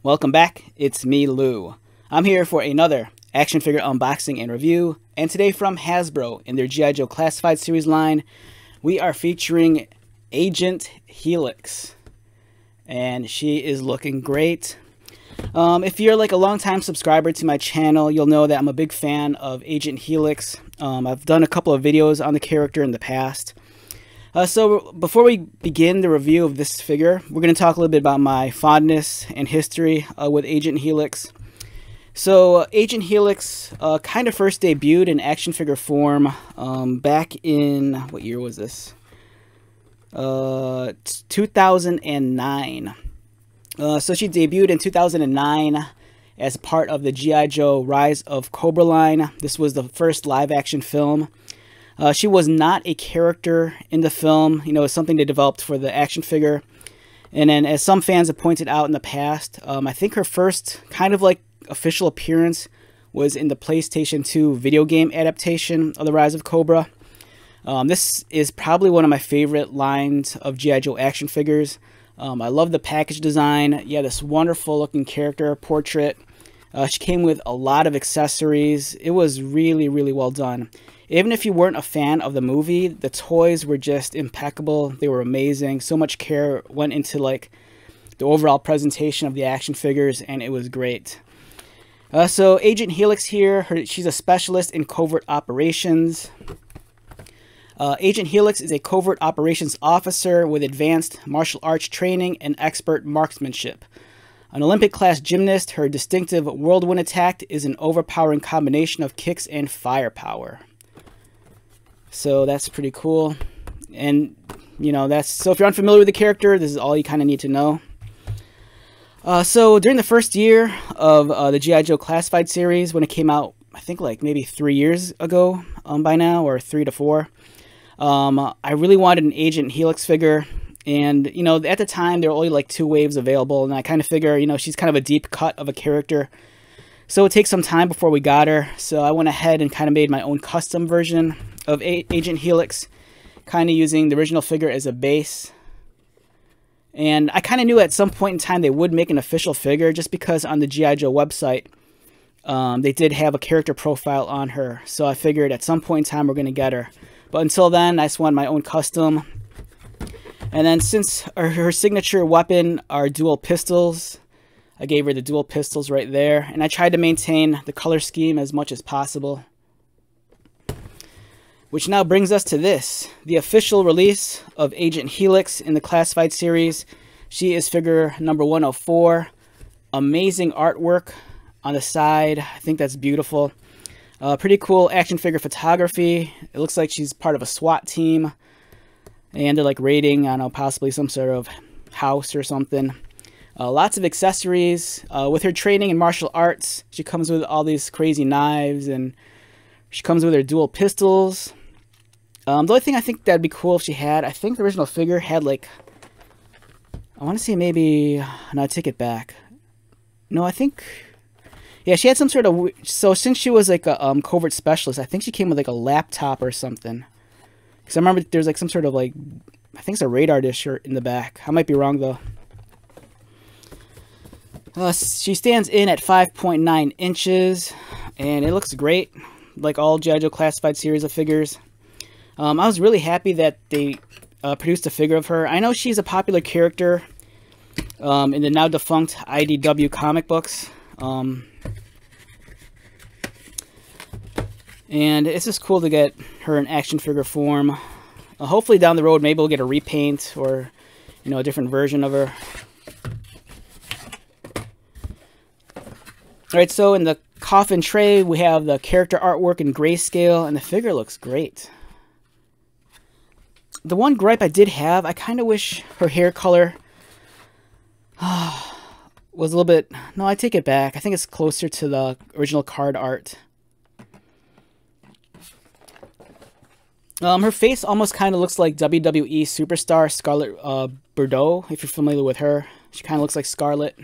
Welcome back, it's me, Lou. I'm here for another action figure unboxing and review, and today from Hasbro in their g.i.joe Classified series line, we are featuring Agent Helix, and she is looking great. If you're like a longtime subscriber to my channel, you'll know that I'm a big fan of Agent Helix. I've done a couple of videos on the character in the past. So before we begin the review of this figure, we're going to talk a little bit about my fondness and history with Agent Helix. So Agent Helix kind of first debuted in action figure form back in, what year was this? 2009. So she debuted in 2009 as part of the g.i.joe Rise of Cobra line. This was the first live action film. She was not a character in the film. You know, it's something they developed for the action figure. And then, as some fans have pointed out in the past, I think her first kind of like official appearance was in the PlayStation 2 video game adaptation of the Rise of Cobra. This is probably one of my favorite lines of g.i.joe action figures. I love the package design. Yeah, this wonderful looking character portrait. She came with a lot of accessories. It was really, really well done. Even if you weren't a fan of the movie, the toys were just impeccable. They were amazing. So much care went into like the overall presentation of the action figures, and it was great. So Agent Helix here, she's a specialist in covert operations. Agent Helix is a covert operations officer with advanced martial arts training and expert marksmanship. An Olympic-class gymnast, her distinctive whirlwind attack is an overpowering combination of kicks and firepower. So that's pretty cool. And, you know, so if you're unfamiliar with the character, this is all you kind of need to know. So during the first year of the g.i.joe Classified series, when it came out, I think like maybe 3 years ago by now, or 3 to 4, I really wanted an Agent Helix figure. And, you know, at the time, there were only like 2 waves available. And I kind of figure, you know, she's kind of a deep cut of a character. So it takes some time before we got her. So I went ahead and kind of made my own custom version of Agent Helix, kind of using the original figure as a base. And I kind of knew at some point in time they would make an official figure, just because on the g.i.joe website, they did have a character profile on her. So I figured at some point in time we're going to get her. But until then, I just wanted my own custom. And then since her signature weapon are dual pistols, I gave her the dual pistols right there. And I tried to maintain the color scheme as much as possible. Which now brings us to this, the official release of Agent Helix in the Classified series. She is figure number 104. Amazing artwork on the side. I think that's beautiful. Pretty cool action figure photography. It looks like she's part of a SWAT team. And they're like raiding, I don't know, possibly some sort of house or something. Lots of accessories. With her training in martial arts, she comes with all these crazy knives, and she comes with her dual pistols. The only thing I think that'd be cool if she had, I think the original figure had like, I want to say maybe, no, I take it back. No, I think, yeah, she had some sort of, so since she was like a covert specialist, I think she came with like a laptop or something. Because I remember there's like some sort of like, I think it's a radar dish in the back. I might be wrong though. She stands in at 5.9 inches, and it looks great, like all g.i.joe Classified series of figures. I was really happy that they produced a figure of her. I know she's a popular character in the now defunct IDW comic books. And it's just cool to get her in action figure form. Hopefully down the road, maybe we'll get a repaint or, you know, a different version of her. Alright, so in the coffin tray, we have the character artwork in grayscale, and the figure looks great. The one gripe I did have, I kind of wish her hair color was a little bit... No, I take it back. I think it's closer to the original card art. Her face almost kind of looks like WWE superstar Scarlett Bordeaux, if you're familiar with her. She kind of looks like Scarlett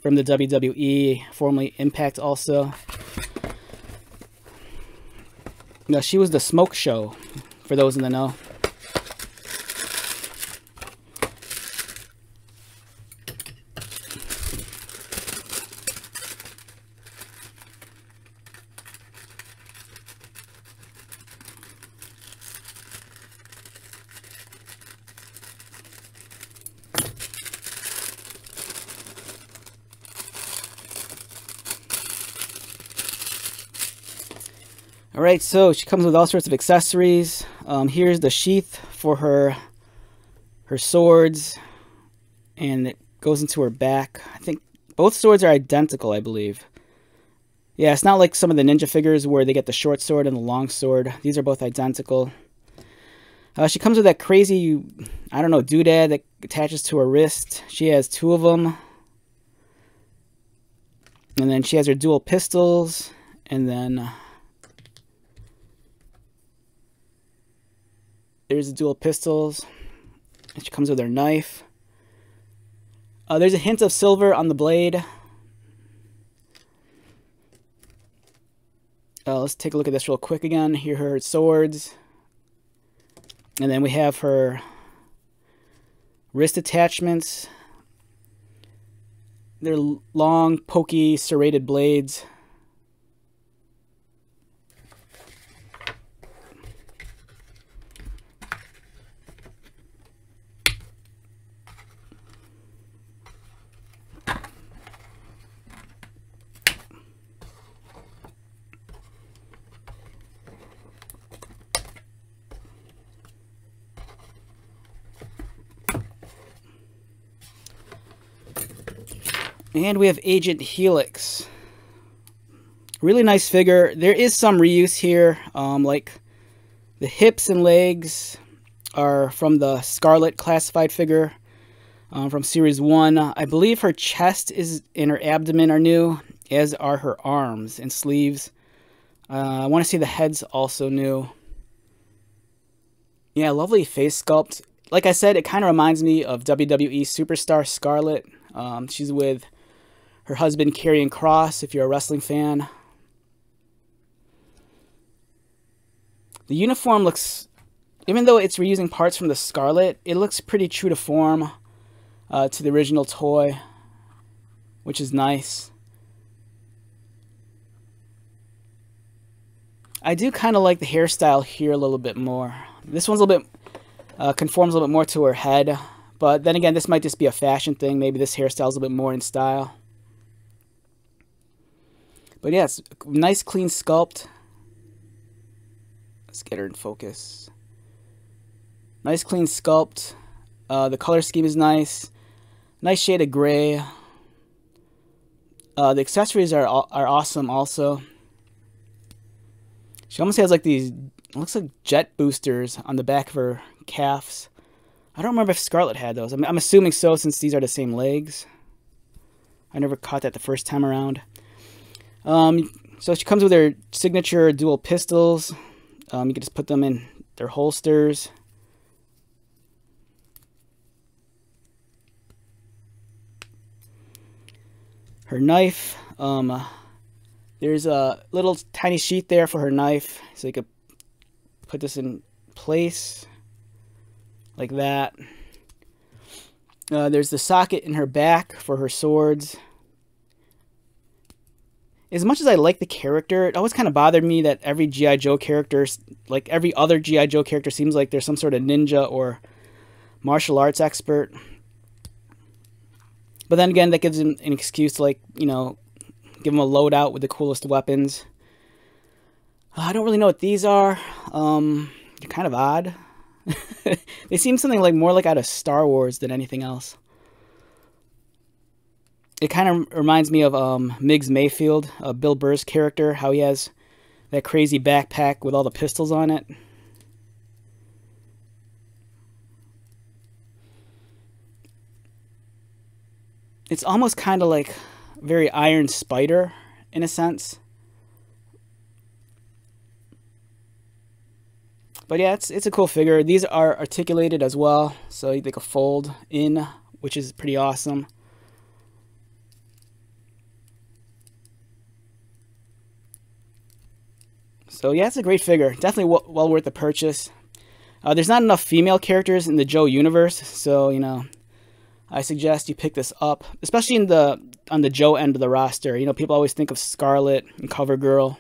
from the WWE, formerly Impact also. No, she was the Smoke Show, for those in the know. Alright, so she comes with all sorts of accessories. Here's the sheath for her swords, and it goes into her back. I think both swords are identical, I believe. Yeah, it's not like some of the ninja figures where they get the short sword and the long sword. These are both identical. She comes with that crazy, I don't know, doodad that attaches to her wrist. She has 2 of them. And then she has her dual pistols. And then there's the dual pistols. And she comes with her knife. There's a hint of silver on the blade. Let's take a look at this real quick again. Here are her swords. And then we have her wrist attachments. They're long, pokey, serrated blades. And we have Agent Helix. Really nice figure. There is some reuse here. Like the hips and legs are from the Scarlet classified figure from Series 1. I believe her chest and her abdomen are new, as are her arms and sleeves. I want to say the head's also new. Yeah, lovely face sculpt. Like I said, it kind of reminds me of WWE Superstar Scarlet. She's with her husband, Karrion Kross, if you're a wrestling fan. The uniform looks, even though it's reusing parts from the Scarlet, it looks pretty true to form to the original toy, which is nice. I do kind of like the hairstyle here a little bit more. This one's a little bit, conforms a little bit more to her head, but then again, this might just be a fashion thing. Maybe this hairstyle is a little bit more in style. But yeah, it's a nice clean sculpt. Let's get her in focus. Nice clean sculpt. The color scheme is nice. Nice shade of gray. The accessories are awesome also. She almost has like these, looks like jet boosters on the back of her calves. I don't remember if Scarlet had those. I'm assuming so, since these are the same legs. I never caught that the first time around. So she comes with her signature dual pistols. You can just put them in their holsters. Her knife. There's a little tiny sheath there for her knife, so you could put this in place like that. There's the socket in her back for her swords. As much as I like the character, it always kind of bothered me that every G.I. Joe character, like every other G.I. Joe character, seems like they're some sort of ninja or martial arts expert. But then again, that gives him an excuse to, like, you know, give him a loadout with the coolest weapons. I don't really know what these are. They're kind of odd. They seem something like more like out of Star Wars than anything else. It kind of reminds me of Miggs Mayfield, Bill Burr's character, how he has that crazy backpack with all the pistols on it. It's almost kind of like very Iron Spider in a sense. But yeah, it's a cool figure. These are articulated as well, so they could fold in, which is pretty awesome. So yeah, it's a great figure. Definitely well worth the purchase. There's not enough female characters in the Joe universe, so, you know, I suggest you pick this up, especially on the Joe end of the roster. You know, people always think of Scarlet and CoverGirl.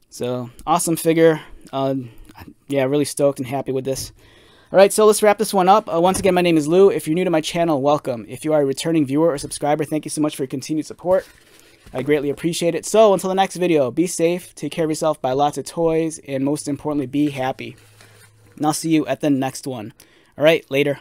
So, awesome figure. Yeah, really stoked and happy with this. Alright, so let's wrap this one up. Once again, my name is Lou. If you're new to my channel, welcome. If you are a returning viewer or subscriber, thank you so much for your continued support. I greatly appreciate it. So until the next video, be safe, take care of yourself, buy lots of toys, and most importantly, be happy. And I'll see you at the next one. All right, later.